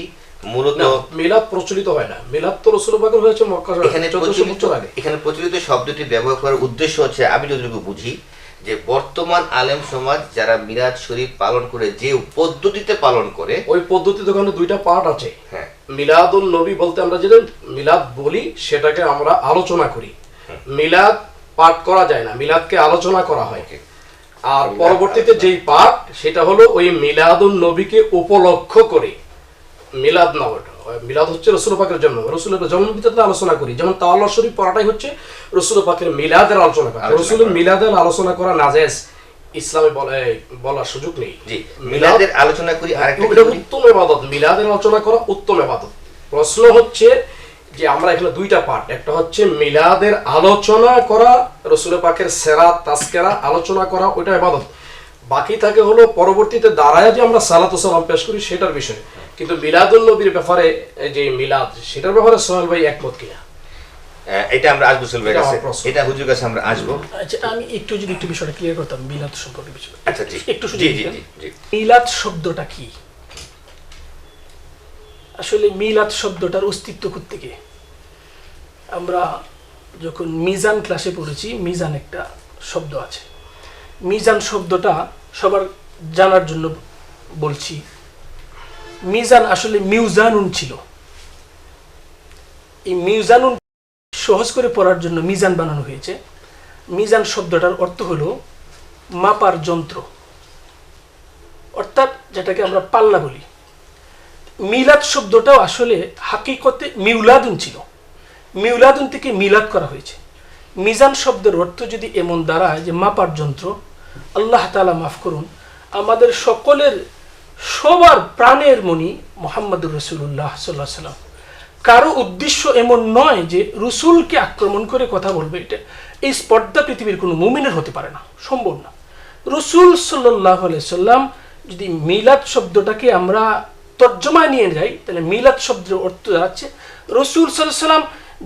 মূলত মিলাদ প্রচলিত হয় না। মিলাদ তো রাসূলুল্লাহ পাকের হয়েছে মক্কা 1400 বছর আগে। এখানে প্রচলিত শব্দটি ব্যবহার করার উদ্দেশ্য হচ্ছে, আমি যতটুকু বুঝি, যে বর্তমান আলেম সমাজ যারা মিলাদ শরীফ পালন করে, যে পদ্ধতিতে পালন করে, ওই পদ্ধতিতে ওখানে দুইটা পার্ট আছে। হ্যাঁ, মিলাদুন নবী বলতে আমরা যেটা মিলাদ বলি, সেটাকে আমরা আলোচনা করি। মিলাদ পাঠ করা যায় না, মিলাদকে আলোচনা করা হয়। আর পরবর্তীতে যেই পাঠ, সেটা হলো ওই মিলাদুন নবীকে উপলক্ষ করে মিলাদ না, মিলাদ হচ্ছে রসুল পাকের জন্ম, রসুলের জন্ম ভিত্তিতে আলোচনা করি। যেমন তাওয়াল্লাহ শরীফ পড়াটাই হচ্ছে রসুল পাকের মিলাদের আলোচনা করা। রসুলের মিলাদের আলোচনা করা নাজায়েজ, ইসলামে বলার সুযোগ নেই। জি, মিলাদের আলোচনা করি। আরেকটা এটা উত্তম ইবাদত, মিলাদের আলোচনা করা উত্তম ইবাদত। প্রশ্ন হচ্ছে যে আমরা এখানে দুইটা পার্ট, একটা হচ্ছে মিলাদের আলোচনা করা, রসুল পাকের সেরাত তাজকিরা আলোচনা করা, ওইটা ইবাদত। বাকি থাকে হলো পরবর্তীতে দাঁড়ায় যে আমরা সালাত ও সালাম পেশ করি সেটার বিষয়। কিন্তু মিলাদুল নবীর ব্যাপারে যে মিলাদ, সেটার ব্যাপারে সোহেল ভাই একমত কিনা? এটা আমরা আসবো সোহেল এটা কাছে, আমার প্রশ্ন। এটা হুজুর কাছে আমরা আসবো। আচ্ছা, আমি একটু বিষয়টা ক্লিয়ার করতাম মিলাদ সম্পর্কে বিষয়। আচ্ছা জি, একটু জি সুযোগ জি দিতেন। জি জি। মিলাদ শব্দটা কি? আসলে মিলাদ শব্দটার অস্তিত্ব কোত্থেকে? আমরা যখন মিজান ক্লাসে পড়েছি, মিজান একটা শব্দ আছে। মিজান শব্দটা সবার জানার জন্য বলছি। মিজান আসলে মিউজানুন ছিল। এই মিউজানুন সহজ করে পড়ার জন্য মিজান বানানো হয়েছে। মিজান শব্দটার অর্থ হলো মাপার যন্ত্র, অর্থাৎ যেটাকে আমরা পাল্লা বলি। মিলাদ শব্দটাও আসলে হাকিকতে মিউলাদুন ছিল। মিউলাদুন থেকে মিলাদ করা হয়েছে। মিজান শব্দের অর্থ যদি এমন দাঁড়ায় যে মাপার যন্ত্র, আল্লাহ তাআলা মাফ করুন, আমাদের সকলের সবার প্রাণের মণি মুহাম্মদুর রাসূলুল্লাহ সাল্লাল্লাহু আলাইহি ওয়াসাল্লাম। কারো উদ্দেশ্য এমন নয় যে রসুলকে আক্রমণ করে কথা বলবে, এটা এই স্পর্ধা পৃথিবীর কোনো মুমিনের হতে পারে না, সম্ভব না। রসুল সাল্লাল্লাহু আলাইহি সাল্লাম, যদি মিলাদ শব্দটাকে আমরা তর্জমায় নিয়ে যাই, তাহলে মিলাদ শব্দের অর্থ দাঁড়াচ্ছে রসুল সাল্লাল্লাহু আলাইহি সাল্লাম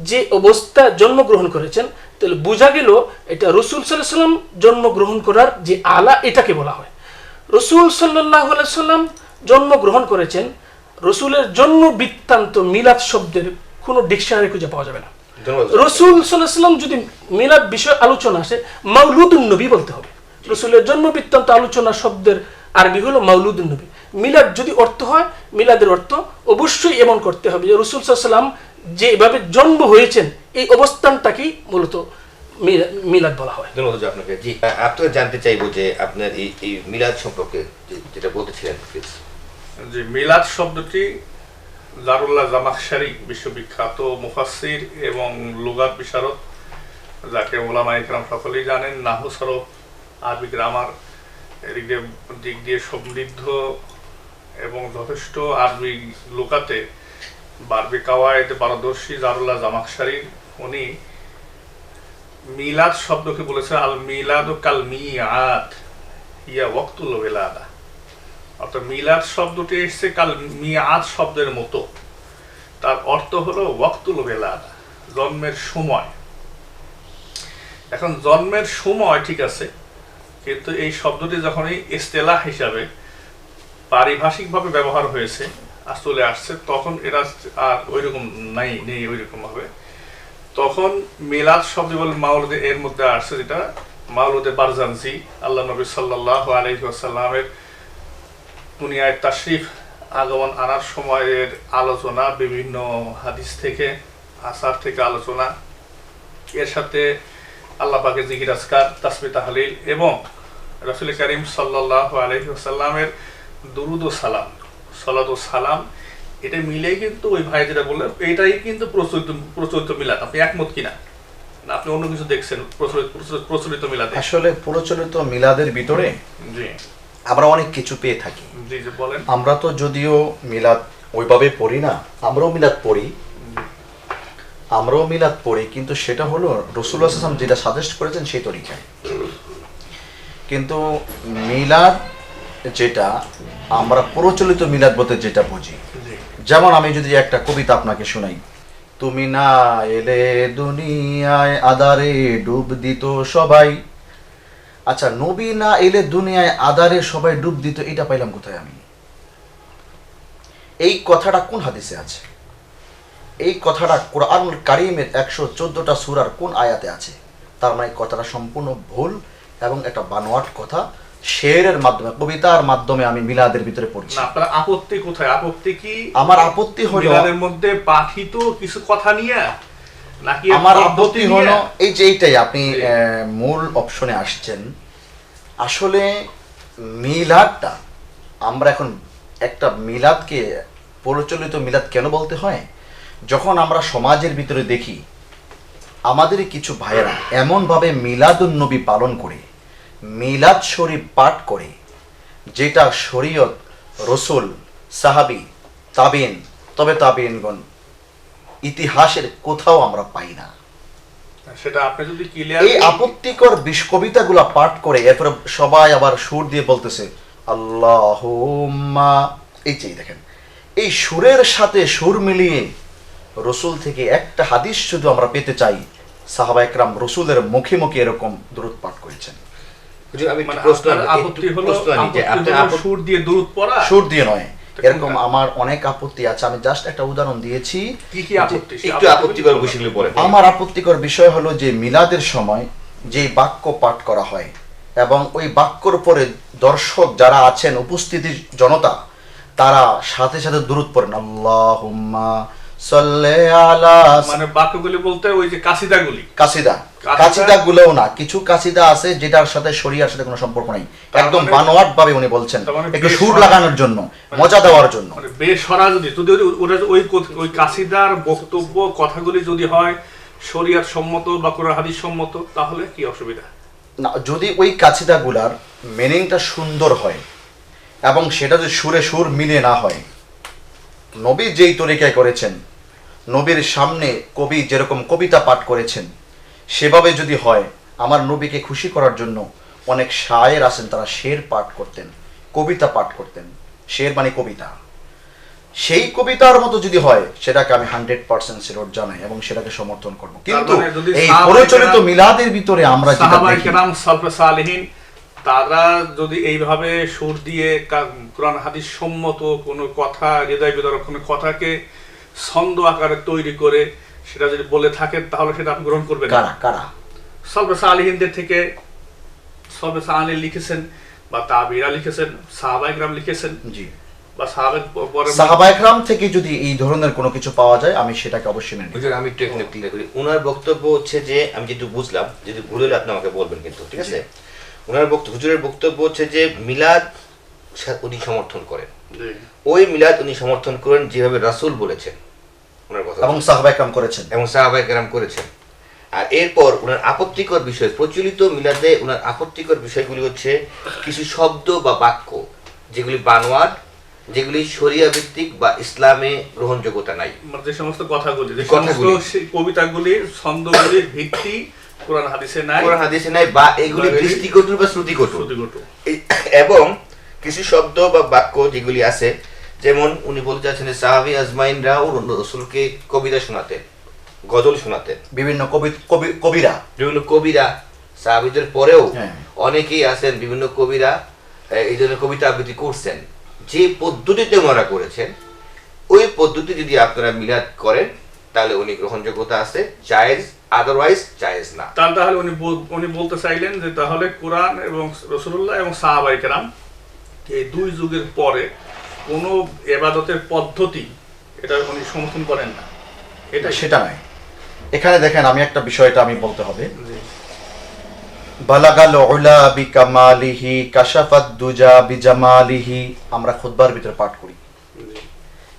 যে অবস্থা জন্মগ্রহণ করেছেন, তাহলে বোঝা গেল এটা রসুল সাল্লাল্লাহু আলাইহি সাল্লাম জন্মগ্রহণ করার যে আলা, এটাকে বলা হয়। রসুল সাল্লাল্লাহু আলাইহি সাল্লাম জন্মগ্রহণ করেছেন, রসুলের জন্ম বৃত্তান্ত মিলাদ শব্দের কোনো ডিকশনারি খুঁজে পাওয়া যাবে না। রসুল সাল্লাল্লাহু আলাইহি সাল্লাম যদি মিলাদ বিষয় আলোচনা আসে, মাউলুদুন নবী বলতে হবে। রসুলের জন্ম বৃত্তান্ত আলোচনা শব্দের আরবি হলো মাউলুদুন নবী। মিলাদ যদি অর্থ হয়, মিলাদের অর্থ অবশ্যই এমন করতে হবে যে রসুল সাল্লাল্লাহু আলাইহি সাল্লাম যেভাবে জন্ম হয়েছেন এই অবস্থানটাকেই মূলত মিলাদ বলা হয়। ধন্যবাদ আপনাকে। জি, আপনাকে জানতে চাইবো যে আপনার এই মিলাদ সম্পর্কে যেটা বলতেছিলেন প্লিজ। যে মিলাদ শব্দটি জারুল্লাহ জামাখশারি বিশ্ববিখ্যাত মুফাসসির এবং লুগাত বিশারদ, যাকে ওলামা ইকরাম সকলেই জানেন, নাহু সরফ, আরবি গ্রামার দিক দিয়ে সমৃদ্ধ এবং যথেষ্ট আরবি লুগাতে বারবি কাওয়ায়েদে পারদর্শী জারুল্লাহ জামাখশারি, উনি মিলাদ শব্দকে বলেছেন আল মিলাদু কাল মিআদ ইয়া ওয়াক্তুল ওয়ালাদা। অর্থাৎ মিলাদ শব্দটি এসেছে কাল মিআদ শব্দের মতো, তার অর্থ হলো ওয়াক্তুল ওয়ালাদা, জন্মের সময়। এখন জন্মের সময় ঠিক আছে, কিন্তু এই শব্দটি যখনই ইস্তেলাহ হিসাবে পারিভাষিকভাবে ব্যবহার হয়েছে, চলে আসছে, তখন এটা আর ওইরকম নেই ওইরকম ভাবে। তখন মিলাদ শব্দ বলে মাউলুদে এর মধ্যে আসছে, যেটা মাউলুদে বারজানজি, আল্লাহ নবী সাল্লাল্লাহু আলাইহি ওয়াসাল্লামের দুনিয়ায় তাশরিফ আগমন আনার সময়ের আলোচনা, বিভিন্ন হাদিস থেকে আসার থেকে আলোচনা, এর সাথে আল্লাহ পাকের জিকির আজকার, তাসবিহ তাহলিল এবং রাসূল করিম সাল্লাল্লাহু আলাইহি ওয়াসাল্লামের দুরুদ ও সালাম, সালাত ও সালাম, এটা মিলেই কিন্তু ওই ভাই যেটা বললেন, এইটাই কিন্তু প্রচলিত মিলাদ। আপনি একমত কিনা, না আপনি অন্য কিছু দেখছেন প্রচলিত মিলাদে? আসলে প্রচলিত মিলাদের ভিতরে জি আমরা অনেক কিছু পেয়ে থাকি। জি জি বলেন। আমরা তো যদিও মিলাদ ওইভাবে পড়ি না, আমরাও মিলাদ পড়ি, কিন্তু সেটা হলো রাসূলুল্লাহ সাল্লাল্লাহু আলাইহি ওয়াসাল্লাম যেটা সাজেস্ট করেছেন সেই তরিকায়। কিন্তু মিলাদ যেটা আমরা প্রচলিত মিলাদ বলতে যেটা বুঝি, যেমন আমি যদি একটা কবিতা আপনাকে শোনাই, তুমি না এলে দুনিয়ায় আধারে ডুব দিত সবাই। আচ্ছা, নবী না এলে দুনিয়ায় আধারে সবাই ডুব দিত, এটা পাইলাম কোথায় আমি? এই কথাটা কোন হাদিসে আছে? এই কথাটা কোরআনুল কারীমের 114টা সূরার কোন আয়াতে আছে? তার মানে কথাটা সম্পূর্ণ ভুল এবং একটা বানোয়াট কথা, শেরের মাধ্যমে, কবিতার মাধ্যমে আমি মিলাদের ভিতরে পড়ছি। না, আপনার আপত্তি কোথায়? আপত্তি কি আমার আপত্তি হলো মিলাদের মধ্যে পাঠিত কিছু কথা নিয়ে, নাকি আমার আপত্তি হলো এই যে এইটাই আপনি মূল অপশনে আসছেন। আসলে মিলাদটা আমরা এখন একটা মিলাদকে প্রচলিত মিলাদ কেন বলতে হয়? যখন আমরা সমাজের ভিতরে দেখি আমাদের কিছু ভাইয়েরা এমনভাবে মিলাদুন নবী পালন করে, মিলাদ শরীফ পাঠ করে, যেটা শরীয়ত, রসুল, সাহাবি, তাবিন, তবে তাবিনগণ ইতিহাসের কোথাও আমরা পাই না। সেটা আপনি যদি ক্লিয়ার এই আপত্তিকর কবিতাগুলা পাঠ করে এরপরে সবাই আবার সুর দিয়ে বলতেছে আল্লাহুম্মা, এই যে দেখেন, এই সুরের সাথে সুর মিলিয়ে রসুল থেকে একটা হাদিস শুধু আমরা পেতে চাই, সাহাবা একরাম রসুলের মুখে মুখে এরকম দুরূদ পাঠ করেছেন। হুজুর, আমি মানে একটু প্রশ্ন আপনার আপত্তি হলো আনি যে আপনি সুর দিয়ে দরুদ পড়া, সুর দিয়ে নয়, এরকম কোনটা? আমার অনেক আপত্তি আছে। আমি জাস্ট একটা উদাহরণ দিয়েছি। কি কি আপত্তি? সে একটু আপত্তিকর বিষয়গুলো বলেন। আমার আপত্তিকর বিষয় হলো যে মিলাদের সময় যে বাক্য পাঠ করা হয় এবং ওই বাক্যর পরে দর্শক যারা আছেন, উপস্থিতি জনতা, তারা সাথে সাথে দুরূদ পড়েন, আল্লাহুম্মা সাল্লি আলা, মানে বাক্যগুলি বলতে ওই যে কাসিদাগুলি, কাসিদা, কাসিদা গুলোও না, কিছু কাসিদা আছে যেটার সাথে শরিয়ার সাথে কোনো সম্পর্ক নাই, একদম বানোয়াট ভাবে উনি বলছেন, তার মানে একটু বেশ সুর সরা- লাগানোর জন্য, মজা দেওয়ার জন্য। মানে বেসরা যদি ওই কাসিদার বক্তব্য কথাগুলি যদি হয় শরিয়ত সম্মত বা কোরআন হাদিস সম্মত, তাহলে কি অসুবিধা? না, যদি ওই কাছিদাগুলার মিনিংটা সুন্দর হয় এবং সেটা যদি সুরে সুর মিলে না হয়, নবী যেই তরিকায় করেছেন, নবীর সামনে কবি যেরকম কবিতা পাঠ করেছেন, সেভাবে যদি হয়, আমার নবীকে খুশি করার জন্য অনেক শায়ের আছেন, তারা শের পাঠ করতেন, কবিতা পাঠ করতেন, শের মানে কবিতা, সেই কবিতার মতো যদি হয়, সেটাকে আমি 100% সিরোট জানাই এবং সেটাকে সমর্থন করব। কিন্তু মানে যদি এই সাহাবায়ে প্রচলিত কেরাম- মিলাদের ভিতরে আমরা যেটা সাহাবায়ে দেখি, কেরাম, সালফে সালেহিন, তারা যদি এইভাবে সুর দিয়ে কোরআন হাদিস সম্মত কোনো কথা, হৃদয় বিদারক কোনো কথাকে ছন্দ আকারে তৈরি করে সেটা যদি বলে থাকেন, তাহলে সেটা আপনি গ্রহণ করবেন না। কারা কারা সালফে সালেহিনদের থেকে সালফে সালেহিন লিখেছেন বা তাবিরা লিখেছেন, সাহাবায়ে কেরাম লিখেছেন জি, বা পরে সাহাবা একরাম থেকে যদি এই ধরনের কোনো কিছু পাওয়া যায়, আমি সেটাকে অবশ্যই মেনে নিই। হুজুর, আমি একটু এখানে ক্লিয়ার করি। ওনার বক্তব্য হচ্ছে যে, আমি যেটুকু বুঝলাম, যদি ভুল হলে আপনি আমাকে বলবেন কিন্তু, ঠিক আছে? ওনার হুজুরের বক্তব্য হচ্ছে যে মিলাদ উনি সমর্থন করেন, জি। ওই মিলাদ উনি সমর্থন করেন যেভাবে রাসূল বলেছেন, ওনার কথা, এবং সাহাবা একরাম করেছেন। এবং সাহাবায়ে কেরাম করেছেন। আর এরপর ওনার আপত্তিকর বিষয়, প্রচলিত মিলাদে ওনার আপত্তিকর বিষয়গুলি হচ্ছে কিছু শব্দ বা বাক্য যেগুলি বানোয়াট, যেগুলি শরিয়া ভিত্তিক বা ইসলামে গ্রহণযোগ্যতা নাই। মানে যে সমস্ত কথাগুলি, যে কথাগুলি। সমস্ত সেই কবিতাগুলির ছন্দগুলির ভিত্তি কোরআন হাদিসে নাই, কোরআন হাদিসে নাই, বা এগুলি দৃষ্টিকটু বা শ্রুতিকটু। শ্রুতিকটু। এবং কিছু শব্দ বা বাক্য যেগুলি আছে, যেমন উনি বলতে চাচ্ছেন যে সাহাবী আজমাইনরাও রাসূলকে কবিতা শোনাতেন, গজল শোনাতেন, বিভিন্ন কবিরা, বিভিন্ন কবিরা সাহাবীদের পরেও হ্যাঁ। অনেকেই আছেন বিভিন্ন কবিরা এই ধরনের কবিতা আবৃত্তি করছেন। যে পদ্ধতিতে ওনারা করেছেন, ওই পদ্ধতি যদি আপনারা মিলাদ করেন, তাহলে উনি গ্রহণযোগ্যতা আছে, জায়েজ, আদারওয়াইজ জায়েজ না। তাহলে উনি বলতে চাইলেন যে তাহলে কোরআন এবং রাসূলুল্লাহ এবং সাহাবায়ে কেরাম এই দুই যুগের পরে কোনো ইবাদতের পদ্ধতি এটা উনি সমর্থন করেন না, এটা সেটা নয়। এখানে দেখেন, আমি একটা বিষয়টা আমি বলতে হবে, জি। বালাগাল উলা বিকামালিহি কাশাফাত দুজা বিজামালিহি, আমরা খুতবার ভিতরে পাঠ করি।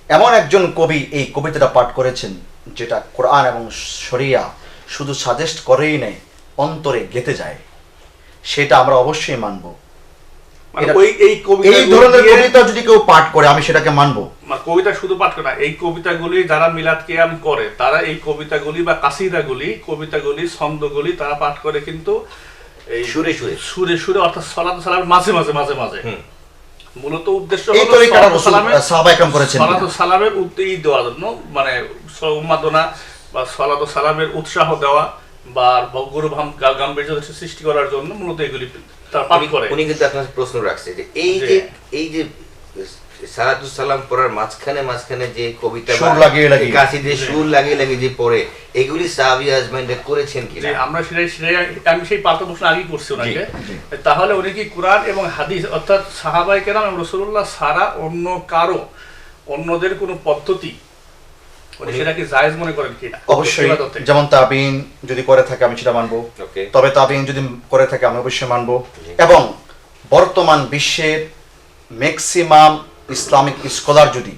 এমন একজন কবি এই কবিতাটা পাঠ করেছেন, যেটা কোরআন এবং শরিয়া শুধু সাজেস্ট করেই নেই, অন্তরে গেঁথে যায়, সেটা আমরা অবশ্যই মানব। মানে এটা- ওই এই এই কবিতাগুলি ধরনের দিয়ে- কবিতা যদি কেউ পাঠ করে, আমি সেটাকে মানব। মানে কবিতা শুধু পাঠ করে না, এই কবিতাগুলি যারা মিলাদ কিয়াম করে, তারা এই কবিতাগুলি বা কবিতাগুলি ছন্দগুলি তারা পাঠ করে কিন্তু এই সুরে সুরে। সুরে সুরে, অর্থাৎ সালাত সালামের মাঝে মাঝে মাঝে মাঝে। হুম। মূলত উদ্দেশ্য এই হলো তরিকাটা সালাত সালামের সাহাবা একরাম করেছেন কিনা? সালাত সালামের উদ্দেশ্য দেওয়ার জন্য, মানে উন্মাদনা বা সালাত সালামের উৎসাহ দেওয়া বা গৌরব গাম্ভীর্য সৃষ্টি করার জন্য মূলত এগুলি তারা পাঠ করে। উনি কিন্তু আপনার প্রশ্ন রাখছে যে জি। এই যে সালাতুস সালাম পড়ার মাঝখানে যে কবিতা সুর লাগিয়ে লাগিয়ে। কাসিদে সুর লাগিয়ে লাগিয়ে যে পড়ে, এগুলি সাহাবী আজমাইনরা করেছেন যে কিনা? আমরা সেটাই আমি সেই পাল্টা প্রশ্ন আগেই করছি ওনাকে। জি। তাহলে উনি কি কোরআন এবং হাদিস, অর্থাৎ সাহাবায়ে কেরাম এবং রাসূলুল্লাহ ছাড়া অন্যদের কোনো পদ্ধতি উনি সেটা কি জায়েজ মনে করেন কিনা? অবশ্যই, ইবাদতে। যেমন তাবিন যদি করে থাকে আমি সেটা মানবো, ওকে। তবে তাবিন যদি করে থাকে আমি অবশ্যই মানবো। এবং বর্তমান বিশ্বের ম্যাক্সিমাম ইসলামিক স্কলার যদি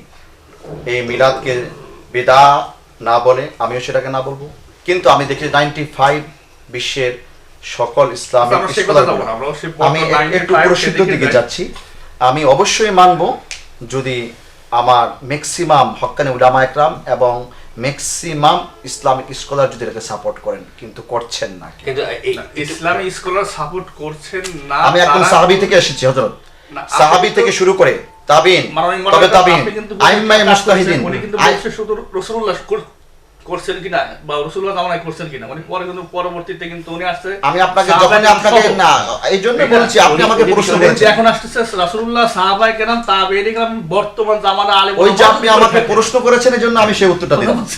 এই মিলাদকে বিদা না বলে, আমিও সেটাকে না বলবো। কিন্তু আমি দেখি 95 বিশ্বের সকল ইসলামিক আমরা সেই কথা স্কলার, বলবো না, আমরা সেই আমি 95 একটু প্রসিদ্ধ সেদিকে দিকে যাই। যাচ্ছি। আমি অবশ্যই মানব যদি আমার ম্যাক্সিমাম হক্কানি উলামা একরাম এবং ম্যাক্সিমাম ইসলামিক স্কলার যদি এটাকে সাপোর্ট করেন, কিন্তু করছেন না। কিন্তু ইসলামী স্কলার সাপোর্ট করছেন না। আমি এখন তারা- সাহাবী থেকে এসেছি হযরত, না, সাহাবী আপনি থেকে তো- শুরু করে তাবিন, মাননীয় তবে মৌলানা, তাবিন, আপনি কিন্তু আইম্মায়ে বলছেন, মুজতাহিদিন, উনি কিন্তু বলছে শুধু রাসূলুল্লাহ করছেন কিনা বা রাসূলুল্লাহ জামানায় করছেন কিনা, উনি পরে কিন্তু পরবর্তীতে কিন্তু উনি আসছে। আমি আপনাকে সাহাবায়ে যখনই আপনাকে সহ। না এই জন্য বলছি, আপনি আমাকে প্রশ্ন উনি করেছেন, এখন আসতেছে রাসূলুল্লাহ, সাহাবায়ে কেরাম, তাবেঈন কেরাম, বর্তমান জামানা আলেম ওই যে আপনি আমাকে প্রশ্ন করেছেন, এই জন্য আমি সেই উত্তরটা দিলাম।